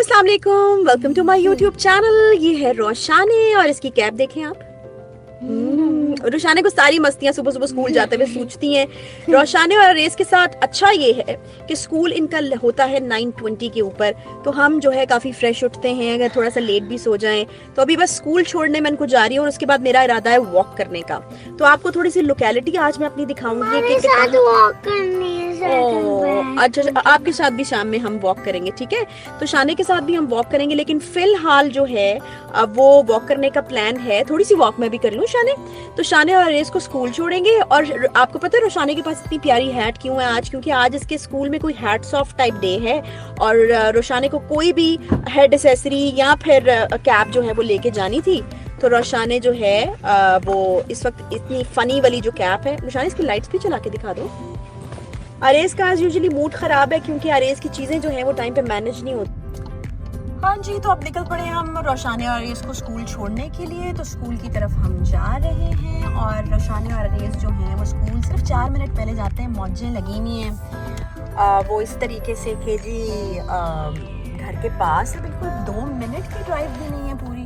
अस्सलाम वालेकुम, welcome to my YouTube channel. ये है रोशाने और इसकी कैप देखें आप। रोशाने को सारी मस्तियां सुबह सुबह स्कूल जाते हुए सूझती हैं। रोशाने और रेस के साथ अच्छा ये है कि स्कूल इनका होता है 9:20 के ऊपर, तो हम जो है काफ़ी फ्रेश उठते हैं। अगर थोड़ा सा लेट भी सो जाएं तो अभी बस स्कूल छोड़ने में इनको जा रही हूँ और उसके बाद मेरा इरादा है वॉक करने का। तो आपको थोड़ी सी लोकेलिटी आज मैं अपनी दिखाऊंगी कि वॉक करनी है। अच्छा, आपके साथ भी शाम में हम वॉक करेंगे, ठीक है। तो शाने के साथ भी हम वॉक करेंगे, लेकिन फिलहाल जो है अब वो वॉक करने का प्लान है। थोड़ी सी वॉक मैं भी कर लूँ शाने। तो शाने और रेस को स्कूल छोड़ेंगे। और आपको पता है रोशाने के पास इतनी प्यारी हैट क्यों है आज? क्योंकि आज इसके स्कूल में कोई हैट्स ऑफ टाइप डे है और रोशाने को कोई भी हेड एक्सेसरी या फिर कैप जो है वो लेके जानी थी। तो रोशाने जो है वो इस वक्त इतनी फनी वाली जो कैप है। रोशाने इसकी लाइट्स भी चला के दिखा दो। अरेज का आज यूजुअली मूड खराब है क्योंकि अरेज की चीजें जो है वो टाइम पे मैनेज नहीं होती। हाँ जी, तो अब निकल पड़े हम रोशाने और अरेज को स्कूल छोड़ने के लिए। तो स्कूल की तरफ हम जा रहे हैं और रोशाने और अरेज जो हैं वो स्कूल सिर्फ 4 मिनट पहले जाते हैं। मौजें लगी हुई हैं वो इस तरीके से कि जी घर के पास है, बिल्कुल 2 मिनट की ड्राइव भी नहीं है पूरी।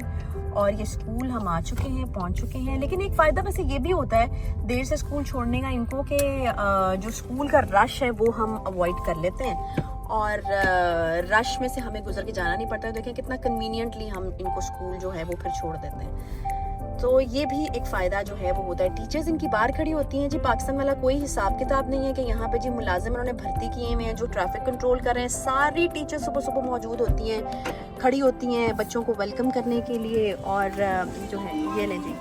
और ये स्कूल हम आ चुके हैं, पहुंच चुके हैं। लेकिन एक फ़ायदा वैसे ये भी होता है देर से स्कूल छोड़ने का इनको कि जो स्कूल का रश है वो हम अवॉइड कर लेते हैं और रश में से हमें गुजर के जाना नहीं पड़ता है। देखें कितना कन्वीनियंटली हम इनको स्कूल जो है वो फिर छोड़ देते हैं। तो ये भी एक फ़ायदा जो है वो होता है। टीचर्स इनकी बाहर खड़ी होती हैं जी। पाकिस्तान वाला कोई हिसाब किताब नहीं है कि यहाँ पे जी मुलाजिम उन्होंने भर्ती किए हुए हैं जो ट्रैफिक कंट्रोल कर रहे हैं। सारी टीचर्स सुबह सुबह मौजूद होती हैं, खड़ी होती हैं बच्चों को वेलकम करने के लिए। और जो है ये लें जी,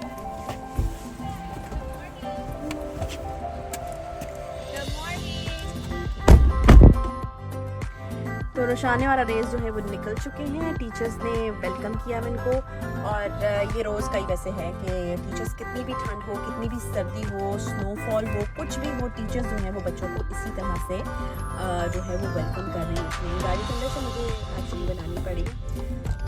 तो रोशाने और अरेज जो है वो निकल चुके हैं। टीचर्स ने वेलकम किया इनको। और ये रोज़ का ही वैसे है कि टीचर्स कितनी भी ठंड हो, कितनी भी सर्दी हो, स्नोफॉल हो, कुछ भी हो, टीचर्स जो है वो बच्चों को इसी तरह से जो है वो वेलकम कर रहे हैं। गाड़ी के अंदर से मुझे एक्चुअली बनानी पड़ी।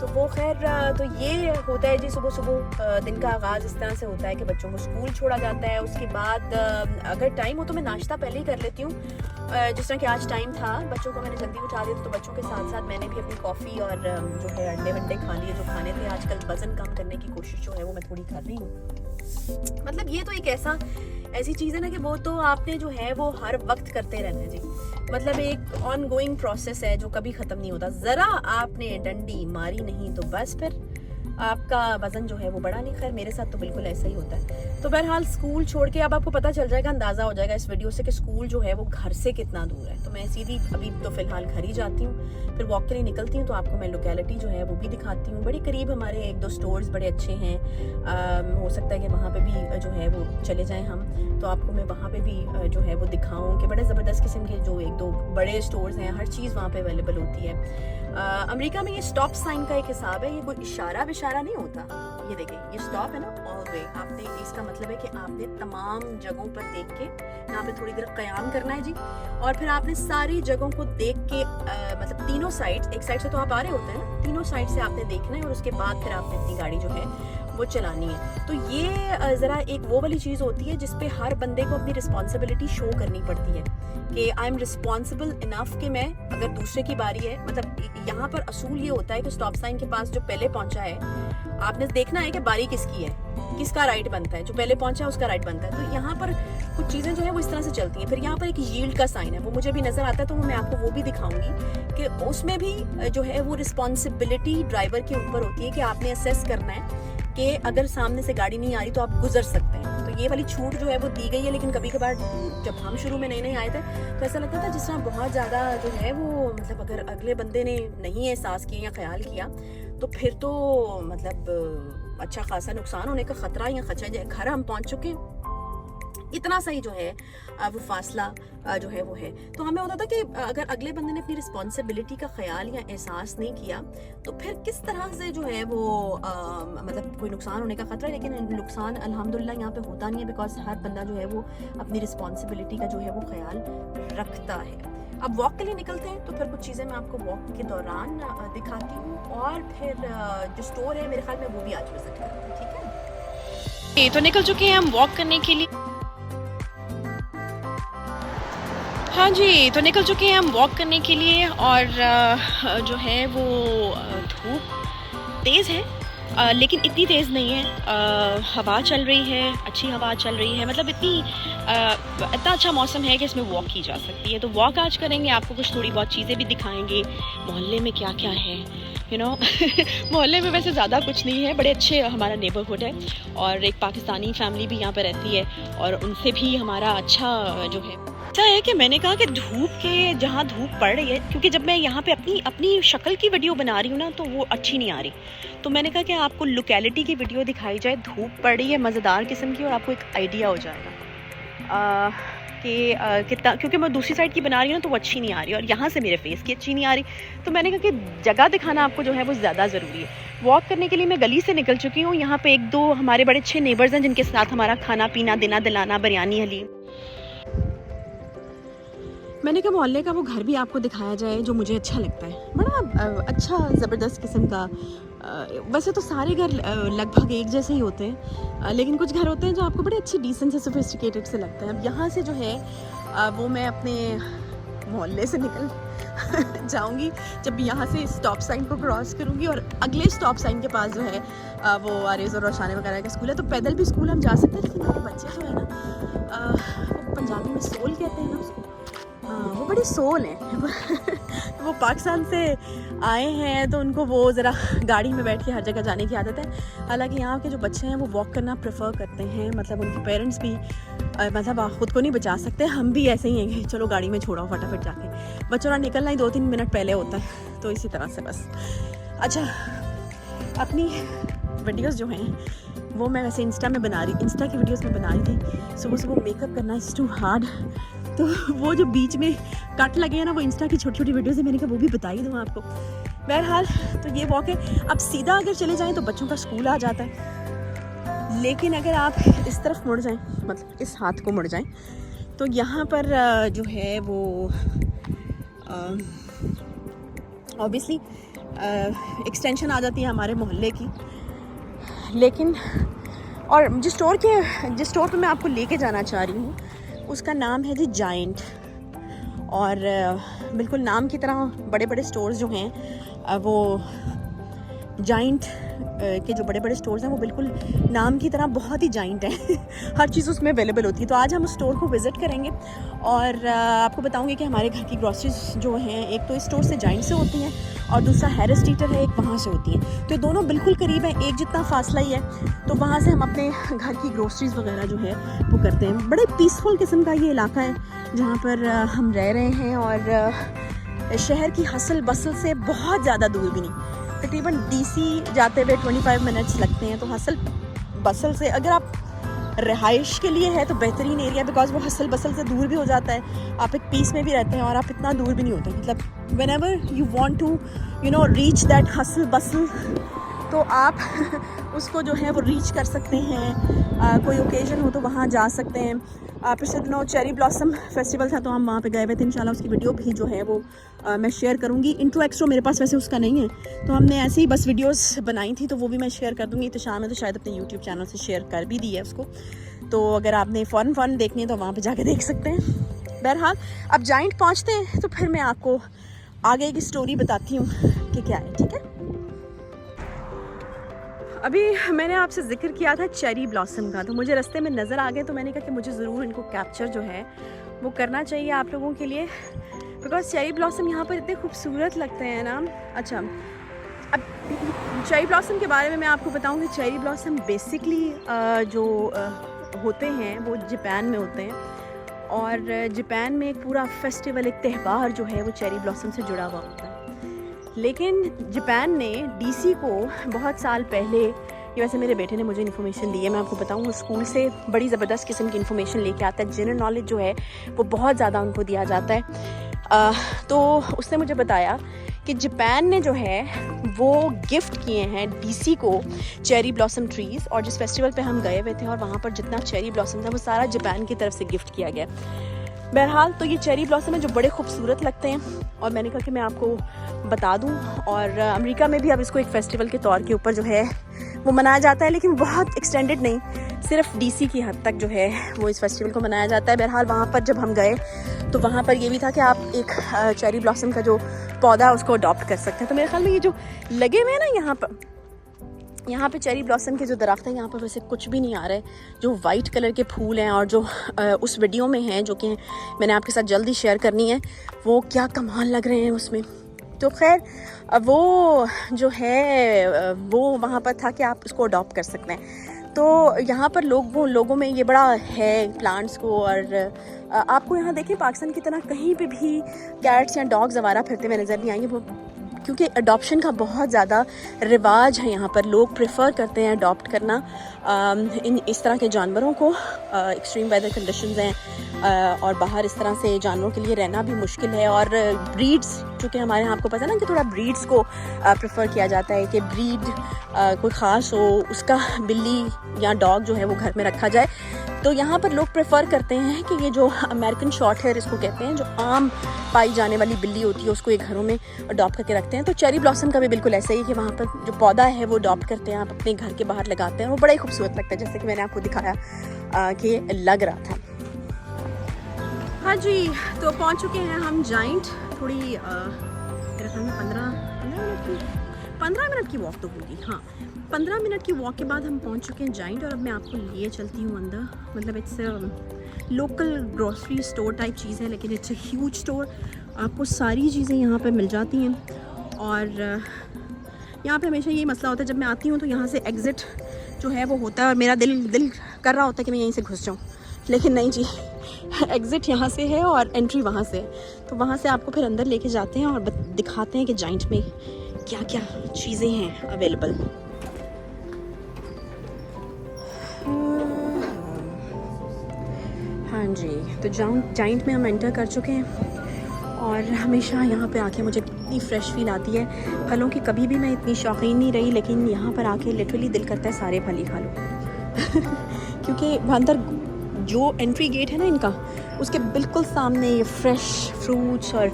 तो वो खैर तो ये होता है जी सुबह सुबह दिन का आगाज़ इस तरह से होता है कि बच्चों को स्कूल छोड़ा जाता है। उसके बाद अगर टाइम हो तो मैं नाश्ता पहले ही कर लेती हूँ। जिस तरह कि आज टाइम था, बच्चों को मैंने जल्दी उठा दिया, तो बच्चों के साथ साथ मैंने भी अपनी कॉफ़ी और जो है अंडे वंडे खा लिए जो खाने थे। आजकल वज़न कम करने की कोशिश जो है वो मैं थोड़ी कर रही हूँ। मतलब ये तो एक ऐसी चीज़ है ना कि वो तो आपने जो है वो हर वक्त करते रहना है जी। मतलब एक ऑन गोइंग प्रोसेस है जो कभी ख़त्म नहीं होता। ज़रा आपने डंडी मारी नहीं तो बस फिर आपका वज़न जो है वो बढ़ा नहीं। खैर मेरे साथ तो बिल्कुल ऐसा ही होता है। तो बहरहाल स्कूल छोड़ के अब आपको पता चल जाएगा, अंदाज़ा हो जाएगा इस वीडियो से कि स्कूल जो है वो घर से कितना दूर है। तो मैं सीधी अभी तो फ़िलहाल घर ही जाती हूँ, फिर वॉक के लिए निकलती हूँ। तो आपको मैं लोकेलिटी जो है वो भी दिखाती हूँ। बड़ी करीब हमारे 1-2 स्टोर्स बड़े अच्छे हैं। हो सकता है कि वहाँ पर भी जो है वो चले जाएँ हम, तो आपको मैं वहाँ पर भी जो है वो दिखाऊँ कि बड़े ज़बरदस्त किस्म के जो 1-2 बड़े स्टोर्स हैं। हर चीज़ वहाँ पर अवेलेबल होती है। अमेरिका में ये स्टॉप साइन का एक हिसाब है, ये कोई इशारा विशारा नहीं होता। ये देखें, ये स्टॉप है ना, ऑल वे। आपने इसका मतलब है कि आपने तमाम जगहों पर देख के यहाँ पे थोड़ी देर क़याम करना है जी। और फिर आपने सारी जगहों को देख के मतलब तीनों साइड, एक साइड से तो आप आ रहे होते हैं, तीनों साइड से आपने देखना है और उसके बाद फिर आपने अपनी गाड़ी जो है वो चलानी है। तो ये ज़रा एक वो वाली चीज़ होती है जिस पे हर बंदे को अपनी रिस्पॉन्सिबिलिटी शो करनी पड़ती है कि आई एम रिस्पॉन्सिबल इनफ कि मैं, अगर दूसरे की बारी है, मतलब यहाँ पर असूल ये होता है कि स्टॉप साइन के पास जो पहले पहुँचा है आपने देखना है कि बारी किसकी है, किसका राइट बनता है। जो पहले पहुँचा है उसका राइट बनता है। तो यहाँ पर कुछ चीज़ें जो है वो इस तरह से चलती हैं। फिर यहाँ पर एक यील्ड का साइन है, वो मुझे भी नज़र आता है, तो मैं आपको वो भी दिखाऊंगी कि उसमें भी जो है वो रिस्पॉन्सिबिलिटी ड्राइवर के ऊपर होती है कि आपने असेस करना है कि अगर सामने से गाड़ी नहीं आ रही तो आप गुजर सकते हैं। तो ये वाली छूट जो है वो दी गई है। लेकिन कभी कभार जब हम शुरू में नए आए थे तो ऐसा लगता था जिस तरह बहुत ज़्यादा जो है वो, मतलब अगर अगले बंदे ने नहीं एहसास किया या ख्याल किया तो फिर तो मतलब अच्छा खासा नुकसान होने का ख़तरा या खचा। घर हम पहुँच चुके हैं, इतना सही जो है वो फासला जो है वो है। तो हमें होता था कि अगर अगले बंदे ने अपनी रिस्पॉन्सिबिलिटी का ख्याल या एहसास नहीं किया तो फिर किस तरह से जो है वो मतलब कोई नुकसान होने का ख़तरा है। लेकिन नुकसान अल्हम्दुलिल्लाह यहाँ पे होता नहीं है, बिकॉज हर बंदा जो है वो अपनी रिस्पॉन्सिबिलिटी का जो है वो ख्याल रखता है। अब वॉक के लिए निकलते हैं, तो फिर कुछ चीज़ें मैं आपको वॉक के दौरान दिखाती हूँ और फिर जो स्टोर है मेरे ख्याल में वो भी आज विजिट करूँगी, ठीक है। तो निकल चुके हैं हम वॉक करने के लिए। हाँ जी, तो निकल चुके हैं हम वॉक करने के लिए और जो है वो धूप तेज़ है, लेकिन इतनी तेज़ नहीं है। हवा चल रही है, अच्छी हवा चल रही है, मतलब इतना अच्छा मौसम है कि इसमें वॉक की जा सकती है। तो वॉक आज करेंगे, आपको कुछ थोड़ी बहुत चीज़ें भी दिखाएंगे, मोहल्ले में क्या क्या है, यू नो। मोहल्ले में वैसे ज़्यादा कुछ नहीं है, बड़े अच्छे हमारा नेबरहुड है और एक पाकिस्तानी फैमिली भी यहाँ पर रहती है और उनसे भी हमारा अच्छा जो है अच्छा है कि मैंने कहा कि धूप के जहाँ धूप पड़ रही है, क्योंकि जब मैं यहाँ पे अपनी अपनी शक्ल की वीडियो बना रही हूँ ना तो वो अच्छी नहीं आ रही, तो मैंने कहा कि आपको लोकेलिटी की वीडियो दिखाई जाए, धूप पड़ रही है मज़ेदार किस्म की और आपको एक आइडिया हो जाएगा कि कितना, क्योंकि मैं दूसरी साइड की बना रही हूँ ना तो वो अच्छी नहीं आ रही और यहाँ से मेरे फेस की अच्छी नहीं आ रही, तो मैंने कहा कि जगह दिखाना आपको जो है वो ज़्यादा ज़रूरी है। वॉक करने के लिए मैं गली से निकल चुकी हूँ, यहाँ पे एक दो हमारे बड़े अच्छे नेबर्स हैं जिनके साथ हमारा खाना पीना देना दिलाना, बिरयानी हलीम। मैंने कहा मोहल्ले का वो घर भी आपको दिखाया जाए जो मुझे अच्छा लगता है, बड़ा अच्छा ज़बरदस्त किस्म का। वैसे तो सारे घर लगभग एक जैसे ही होते हैं, लेकिन कुछ घर होते हैं जो आपको बड़े अच्छे डिसेंट से सोफिस्टिकेटेड से लगते हैं। अब यहाँ से जो है वो मैं अपने मोहल्ले से निकल जाऊंगी जब यहाँ से स्टॉप साइन को क्रॉस करूँगी और अगले स्टॉप साइन के पास जो है वो आरेज़ और रोशानी वगैरह का स्कूल है, तो पैदल भी स्कूल हम जा सकते हैं। लेकिन मेरे बच्चे जो है ना वो पंजाबी में सोल कहते हैं ना उसको, हाँ वो बड़ी सोल हैं। वो पाकिस्तान से आए हैं तो उनको वो ज़रा गाड़ी में बैठ के हर जगह जाने की आदत है। हालांकि यहाँ के जो बच्चे हैं वो वॉक करना प्रेफर करते हैं, मतलब उनके पेरेंट्स भी मतलब ख़ुद को नहीं बचा सकते, हम भी ऐसे ही हैं कि चलो गाड़ी में छोड़ो फटाफट जाके, बच्चों का निकलना ही 2-3 मिनट पहले होता है, तो इसी तरह से बस। अच्छा, अपनी वीडियोस जो हैं वो मैं वैसे इंस्टा की वीडियोस में बना रही थी। सुबह सुबह मेकअप करना इज़ टू हार्ड, तो वो जो बीच में कट लगे हैं ना वो इंस्टा की छोटी छोटी वीडियोस है, मैंने कहा वो भी बता ही दूँ आपको। बहरहाल तो ये वॉक है। अब सीधा अगर चले जाएं तो बच्चों का स्कूल आ जाता है, लेकिन अगर आप इस तरफ मुड़ जाएं, मतलब इस हाथ को मुड़ जाएं, तो यहाँ पर जो है वो ऑब्वियसली एक्सटेंशन आ जाती है हमारे मोहल्ले की। लेकिन और जिस स्टोर पे मैं आपको लेके जाना चाह रही हूँ उसका नाम है जी जायंट, और बिल्कुल नाम की तरह बड़े बड़े स्टोर्स जो हैं वो जायंट के जो बड़े बड़े स्टोर्स हैं वो बिल्कुल नाम की तरह बहुत ही जायंट है। हर चीज़ उसमें अवेलेबल होती है। तो आज हम उस स्टोर को विज़िट करेंगे और आपको बताऊंगी कि हमारे घर की ग्रॉसरीज जो हैं एक तो इस स्टोर से जायंट से होती हैं और दूसरा हैरिस टीटर है, एक वहाँ से होती है, तो दोनों बिल्कुल करीब हैं, एक जितना फासला ही है। तो वहाँ से हम अपने घर की ग्रोसरीज़ वगैरह जो है वो करते हैं। बड़े पीसफुल किस्म का ये इलाका है जहाँ पर हम रह रहे हैं और शहर की हसल बसल से बहुत ज़्यादा दूर भी नहीं, तकरीबन DC जाते हुए 25 मिनट्स लगते हैं। तो हसल बसल से अगर आप रहाइश के लिए है तो बेहतरीन एरिया, बिकॉज वो हसल बसल से दूर भी हो जाता है, आप एक पीस में भी रहते हैं और आप इतना दूर भी नहीं होते। मतलब whenever you want to reach that hustle bustle, तो आप उसको जो है वो रीच कर सकते हैं। कोई ओकेजन हो तो वहाँ जा सकते हैं। पिछले दिनों चेरी ब्लॉसम फेस्टिवल था तो हम वहाँ पे गए हुए थे। इंशाल्लाह उसकी वीडियो भी जो है वो मैं शेयर करूँगी। इंट्रो एक्स्ट्रो मेरे पास वैसे उसका नहीं है, तो हमने ऐसे ही बस वीडियोस बनाई थी, तो वो भी मैं शेयर कर दूँगी। तो शाम में तो शायद अपने यूट्यूब चैनल से शेयर कर भी दी है उसको, तो अगर आपने फ़ौरन देखनी है तो वहाँ पर जाके देख सकते हैं। बहरहाल अब जायंट पहुँचते हैं तो फिर मैं आपको आगे की स्टोरी बताती हूँ कि क्या है, ठीक है। अभी मैंने आपसे जिक्र किया था चेरी ब्लॉसम का, तो मुझे रास्ते में नज़र आ गए, तो मैंने कहा कि मुझे ज़रूर इनको कैप्चर जो है वो करना चाहिए आप लोगों के लिए, बिकॉज चेरी ब्लॉसम यहाँ पर इतने खूबसूरत लगते हैं ना। अच्छा, अब चेरी ब्लॉसम के बारे में मैं आपको बताऊँ कि चेरी ब्लॉसम बेसिकली जो होते हैं वो जापान में होते हैं, और जापान में एक पूरा फेस्टिवल, एक त्यौहार जो है वो चेरी ब्लॉसम से जुड़ा हुआ होता है। लेकिन जापान ने DC को बहुत साल पहले, ये वैसे मेरे बेटे ने मुझे इन्फॉर्मेशन दी है, मैं आपको बताऊँ, वो स्कूल से बड़ी ज़बरदस्त किस्म की इन्फॉर्मेशन लेके आता है। जनरल नॉलेज जो है वो बहुत ज़्यादा उनको दिया जाता है। तो उसने मुझे बताया कि जापान ने जो है वो गिफ्ट किए हैं DC को चेरी ब्लॉसम ट्रीज़, और जिस फेस्टिवल पे हम गए हुए थे और वहाँ पर जितना चेरी ब्लॉसम था वो सारा जापान की तरफ से गिफ्ट किया गया। बहरहाल तो ये चेरी ब्लॉसम है जो बड़े खूबसूरत लगते हैं, और मैंने कहा कि मैं आपको बता दूं। और अमेरिका में भी अब इसको एक फ़ेस्टिवल के तौर के ऊपर जो है वो मनाया जाता है, लेकिन बहुत एक्सटेंडेड नहीं, सिर्फ DC की हद तक जो है वो इस फेस्टिवल को मनाया जाता है। बहरहाल वहाँ पर जब हम गए तो वहाँ पर ये भी था कि आप एक चेरी ब्लॉसम का जो पौधा है उसको अडॉप्ट कर सकते हैं। तो मेरे ख्याल में ये जो लगे हुए हैं ना यहाँ पे चेरी ब्लॉसम के जो दरख्त हैं, यहाँ पर वैसे कुछ भी नहीं आ रहा है। जो वाइट कलर के फूल हैं और जो उस वीडियो में हैं, जो कि मैंने आपके साथ जल्दी शेयर करनी है, वो क्या कमाल लग रहे हैं उसमें। तो खैर वो जो है वो वहाँ पर था कि आप उसको अडॉप्ट कर सकते हैं। तो यहाँ पर लोगों में ये बड़ा है प्लांट्स को। और आपको यहाँ देखें पाकिस्तान की तरह कहीं पे भी कैट्स या डॉग्स आवारा फिरते हुए नज़र नहीं आएंगे, वो क्योंकि अडॉप्शन का बहुत ज़्यादा रिवाज है यहाँ पर। लोग प्रेफर करते हैं अडॉप्ट करना इस तरह के जानवरों को। एक्सट्रीम वेदर कंडीशंस हैं और बाहर इस तरह से जानवरों के लिए रहना भी मुश्किल है। और ब्रीड्स, चूँकि हमारे यहाँ आपको पता है ना कि थोड़ा ब्रीड्स को प्रेफर किया जाता है कि ब्रीड कोई ख़ास हो, उसका बिल्ली या डॉग जो है वो घर में रखा जाए। तो यहाँ पर लोग प्रेफर करते हैं कि ये जो अमेरिकन शॉर्ट हेयर इसको कहते हैं, जो आम पाई जाने वाली बिल्ली होती है, उसको ये घरों में अडॉप्ट करके रखते हैं। तो चेरी ब्लॉसम का भी बिल्कुल ऐसा ही कि वहाँ पर जो पौधा है वो अडॉप्ट करते हैं, आप अपने घर के बाहर लगाते हैं। वो बड़ा ही खूबसूरत लगता है, जैसे कि मैंने आपको दिखाया कि लग रहा था। हाँ जी, तो पहुँच चुके हैं हम जाइंट। थोड़ी मेरे ख्याल में 15 मिनट की वॉक तो होगी। हाँ, 15 मिनट की वॉक के बाद हम पहुंच चुके हैं जाइंट। और अब मैं आपको लिए चलती हूँ अंदर। मतलब it's local grocery store type चीज़ है, लेकिन इट्स अ ह्यूज स्टोर। आपको सारी चीज़ें यहाँ पे मिल जाती हैं। और यहाँ पे हमेशा यही मसला होता है, जब मैं आती हूँ तो यहाँ से एग्ज़िट जो है वो होता है और मेरा दिल कर रहा होता है कि मैं यहीं से घुस जाऊँ, लेकिन नहीं जी, एग्ज़िट यहाँ से है और एंट्री वहाँ से है। तो वहाँ से आपको फिर अंदर लेके जाते हैं और दिखाते हैं कि जाइंट में क्या क्या चीज़ें हैं अवेलेबल। हाँ जी, तो जाइंट में हम एंटर कर चुके हैं। और हमेशा यहाँ पे आके मुझे इतनी फ़्रेश फील आती है। फलों की कभी भी मैं इतनी शौकीन नहीं रही, लेकिन यहाँ पर आके लिटरली दिल करता है सारे फल ही खा लो क्योंकि अंदर जो एंट्री गेट है ना इनका, उसके बिल्कुल सामने ये फ्रेश फ्रूट्स और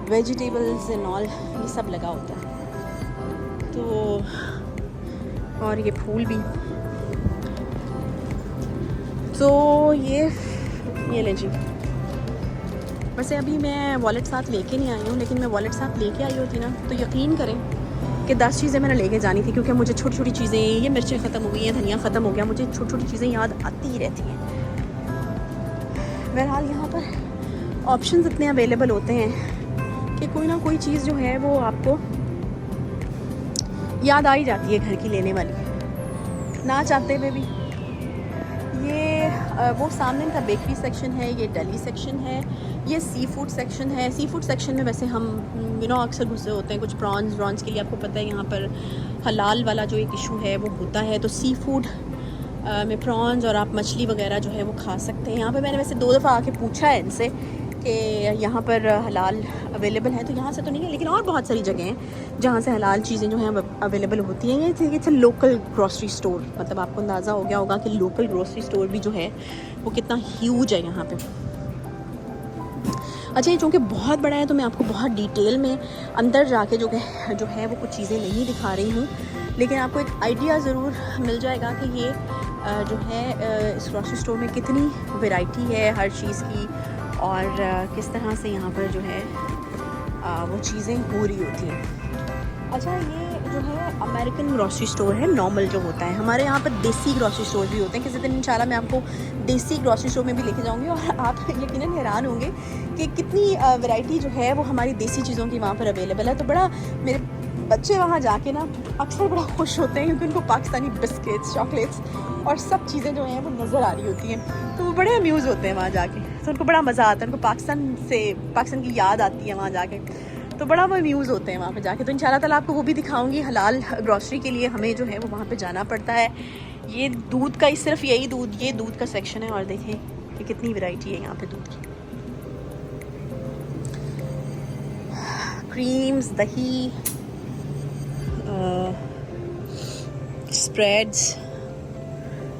वेजिटेबल्स एंड ऑल ये सब लगा होता है। तो और ये फूल भी। तो ये ले जी। वैसे अभी मैं वॉलेट साथ लेके नहीं आई हूँ, लेकिन मैं वॉलेट साथ लेके आई होती ना तो यकीन करें कि 10 चीज़ें मैंने लेके जानी थी, क्योंकि मुझे छोटी छोटी चीज़ें, ये मिर्चें ख़त्म हो गई हैं, धनिया ख़त्म हो गया, मुझे छोटी छोटी चीज़ें याद आती ही रहती हैं। बहरहाल यहाँ पर ऑप्शंस इतने अवेलेबल होते हैं कि कोई ना कोई चीज़ जो है वो आपको याद आ ही जाती है घर की लेने वाली, ना चाहते हुए भी। ये वो सामने का बेकरी सेक्शन है, ये डेली सेक्शन है, ये सी फूड सेक्शन है। सी फूड सेक्शन में वैसे हम अक्सर घुसे होते हैं कुछ प्रॉन्स के लिए। आपको पता है यहाँ पर हलाल वाला जो एक इशू है वो होता है, तो सी फूड में प्रॉन्स और आप मछली वगैरह जो है वो खा सकते हैं। यहाँ पे मैंने वैसे 2 दफ़ा आके पूछा है इनसे कि यहाँ पर हलाल अवेलेबल है, तो यहाँ से तो नहीं है, लेकिन और बहुत सारी जगह हैं जहाँ से हलाल चीज़ें जो हैं अवेलेबल होती हैं। ये इट्स लोकल ग्रॉसरी स्टोर, मतलब आपको अंदाज़ा हो गया होगा कि लोकल ग्रॉसरी स्टोर भी जो है वो कितना ह्यूज है यहाँ पे। अच्छा, ये चूँकि बहुत बड़ा है तो मैं आपको बहुत डिटेल में अंदर जाके जो है वो कुछ चीज़ें नहीं दिखा रही हूँ, लेकिन आपको एक आइडिया ज़रूर मिल जाएगा कि ये जो है इस ग्रॉसरी स्टोर में कितनी वैरायटी है हर चीज़ की, और किस तरह से यहाँ पर जो है वो चीज़ें हो रही होती हैं। अच्छा, ये जो है अमेरिकन ग्रॉसरी स्टोर है, नॉर्मल जो होता है। हमारे यहाँ पर देसी ग्रॉसरी स्टोर भी होते हैं। किसी दिन इंशाल्लाह मैं आपको देसी ग्रॉसरी स्टोर में भी लेके जाऊँगी, और आप यकीनन हैरान होंगे कि कितनी वैरायटी जो है वो हमारी देसी चीज़ों की वहाँ पर अवेलेबल है। तो बड़ा मेरे बच्चे वहाँ जाके ना अक्सर बड़ा खुश होते हैं, क्योंकि उनको पाकिस्तानी बिस्किट्स, चॉकलेट्स और सब चीज़ें जो हैं वो नज़र आ रही होती हैं। तो वो बड़े अम्यूज़ होते हैं वहाँ जाके, तो उनको बड़ा मज़ा आता है, उनको पाकिस्तान की याद आती है वहाँ जाके, तो बड़ा वो अम्यूज़ होते हैं वहाँ पे जाके। तो इंशाल्लाह ताला आपको वो भी दिखाऊंगी। हलाल ग्रॉसरी के लिए हमें जो है वो वहाँ पे जाना पड़ता है। ये दूध का ही, सिर्फ यही दूध, ये दूध का सेक्शन है, और देखें कि कितनी वैरायटी है यहाँ पे दूध की। क्रीम्स, दही, स्प्रेड्स,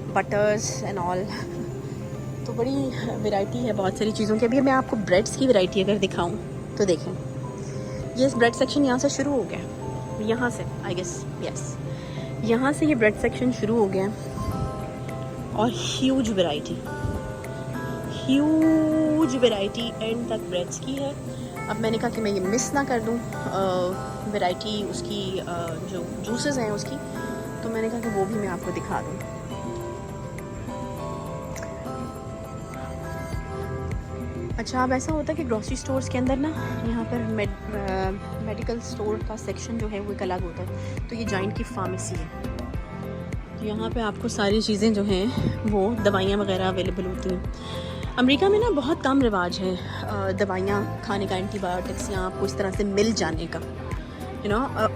बटर्स एंड ऑल, तो बड़ी वैरायटी है बहुत सारी चीज़ों की। अभी मैं आपको ब्रेड्स की वैरायटी अगर दिखाऊं तो देखें, ये ब्रेड सेक्शन यहाँ से शुरू हो गया, यहाँ से आई गेस, यस, यहाँ से ये ब्रेड सेक्शन शुरू हो गया, और huge variety, huge variety and तक ब्रेड्स की है। अब मैंने कहा कि मैं ये मिस ना कर दूँ वैरायटी उसकी जो जूसेस हैं उसकी, तो मैंने कहा कि वो भी मैं आपको दिखा दूँ। अच्छा, अब ऐसा होता है कि ग्रॉसरी स्टोर्स के अंदर ना यहाँ पर मेडिकल स्टोर का सेक्शन जो है वो एक अलग होता है। तो ये जॉइंट की फार्मेसी है, तो यहाँ पे आपको सारी चीज़ें जो हैं वो दवाइयाँ वगैरह अवेलेबल होती हैं। अमेरिका में ना बहुत कम रिवाज है दवाइयाँ खाने का, एंटीबायोटिक्स या आपको इस तरह से मिल जाने का।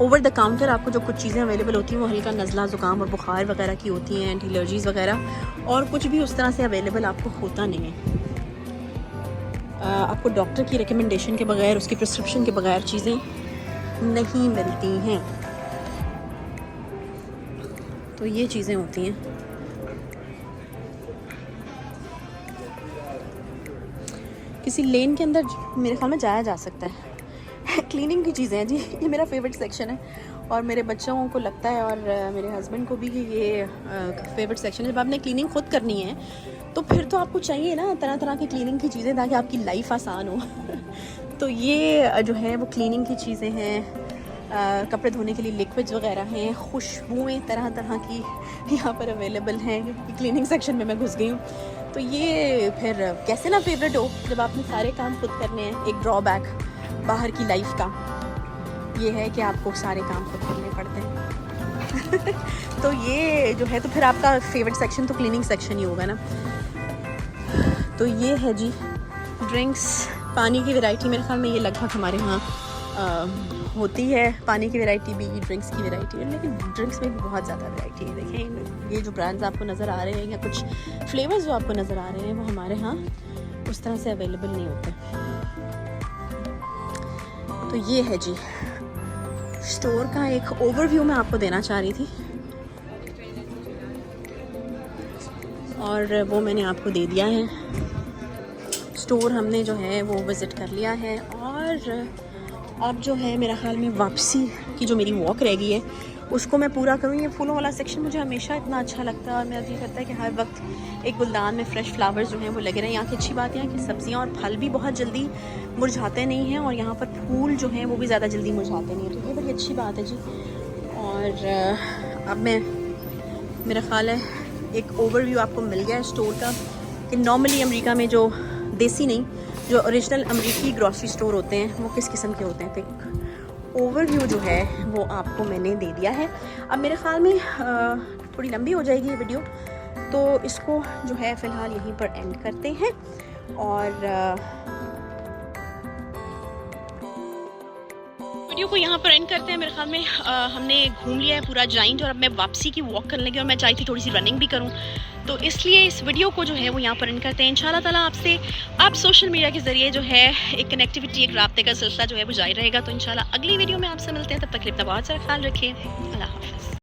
ओवर द काउंटर आपको जो कुछ चीज़ें अवेलेबल होती हैं वो हल्का नज़ला ज़ुकाम और बुखार वगैरह की होती हैं, एंटी एलर्जीज़ वगैरह, और कुछ भी उस तरह से अवेलेबल आपको होता नहीं है। आपको डॉक्टर की रिकमेंडेशन के बगैर, उसकी प्रिस्क्रिप्शन के बगैर चीज़ें नहीं मिलती हैं। तो ये चीज़ें होती हैं। किसी लेन के अंदर मेरे ख्याल में जाया जा सकता है। क्लीनिंग की चीज़ें हैं जी, ये मेरा फेवरेट सेक्शन है और मेरे बच्चों को लगता है और मेरे हस्बैंड को भी कि ये फेवरेट सेक्शन है। जब आपने क्लीनिंग खुद करनी है तो फिर तो आपको चाहिए ना तरह तरह की क्लीनिंग की चीज़ें ताकि आपकी लाइफ आसान हो। तो ये जो है वो क्लीनिंग की चीज़ें हैं, कपड़े धोने के लिए लिक्विड्स वगैरह हैं, खुशबुएँ तरह तरह की यहाँ पर अवेलेबल हैं। क्लीनिंग सेक्शन में मैं घुस गई हूँ। तो ये फिर कैसे ना फेवरेट हो जब आपने सारे काम खुद करने हैं। एक ड्रॉबैक बाहर की लाइफ का ये है कि आपको सारे काम खुद करने पड़ते हैं। तो ये जो है, तो फिर आपका फेवरेट सेक्शन तो क्लीनिंग सेक्शन ही होगा ना। तो ये है जी ड्रिंक्स, पानी की वैरायटी। मेरे ख्याल में ये लगभग हमारे यहाँ होती है, पानी की वैरायटी भी, ड्रिंक्स की वैरायटी है, लेकिन ड्रिंक्स में भी बहुत ज़्यादा वैरायटी है। देखें ये जो ब्रांड्स आपको नज़र आ रहे हैं या कुछ फ्लेवर्स जो आपको नज़र आ रहे हैं वो हमारे यहाँ उस तरह से अवेलेबल नहीं होते। तो ये है जी स्टोर का एक ओवरव्यू मैं आपको देना चाह रही थी और वो मैंने आपको दे दिया है। स्टोर हमने जो है वो विज़िट कर लिया है और अब जो है मेरा ख्याल में वापसी की जो मेरी वॉक रह गई है उसको मैं पूरा करूँ। ये फूलों वाला सेक्शन मुझे हमेशा इतना अच्छा लगता है और मेरा दिल करता है कि हर वक्त एक गुलदान में फ़्रेश फ्लावर्स जो हैं वो लगे रहें। यहाँ की अच्छी बात है कि सब्जियाँ और फल भी बहुत जल्दी मुरझाते नहीं हैं और यहाँ पर फूल जो हैं वो भी ज़्यादा जल्दी मुरझाते नहीं हैं, तो ये बड़ी अच्छी बात है जी। और अब मैं, मेरा ख्याल है एक ओवरव्यू आपको मिल गया है स्टोर का कि नॉर्मली अमेरिका में जो देसी नहीं, जो ओरिजिनल अमेरिकी ग्रॉसरी स्टोर होते हैं वो किस किस्म के होते हैं। तो ओवरव्यू जो है वो आपको मैंने दे दिया है। अब मेरे ख्याल में थोड़ी लंबी हो जाएगी ये वीडियो, तो इसको जो है फ़िलहाल यहीं पर एंड करते हैं और वीडियो को यहाँ पर एंड करते हैं। मेरे ख्याल में हमने घूम लिया है पूरा जॉइंट और अब मैं वापसी की वॉक करने लगी और मैं चाहती थी थोड़ी सी रनिंग भी करूँ, तो इसलिए इस वीडियो को जो है वो यहाँ पर एंड करते हैं। इंशाल्लाह ताला आपसे आप सोशल मीडिया के ज़रिए जो है एक कनेक्टिविटी, एक राब्ते का सिलसिला जो है वो जारी रहेगा। तो इंशाल्लाह अगली वीडियो में आपसे मिलते हैं, तब तक अपना बहुत सारा ख्याल रखिए। अल्लाह हाफ़िज़।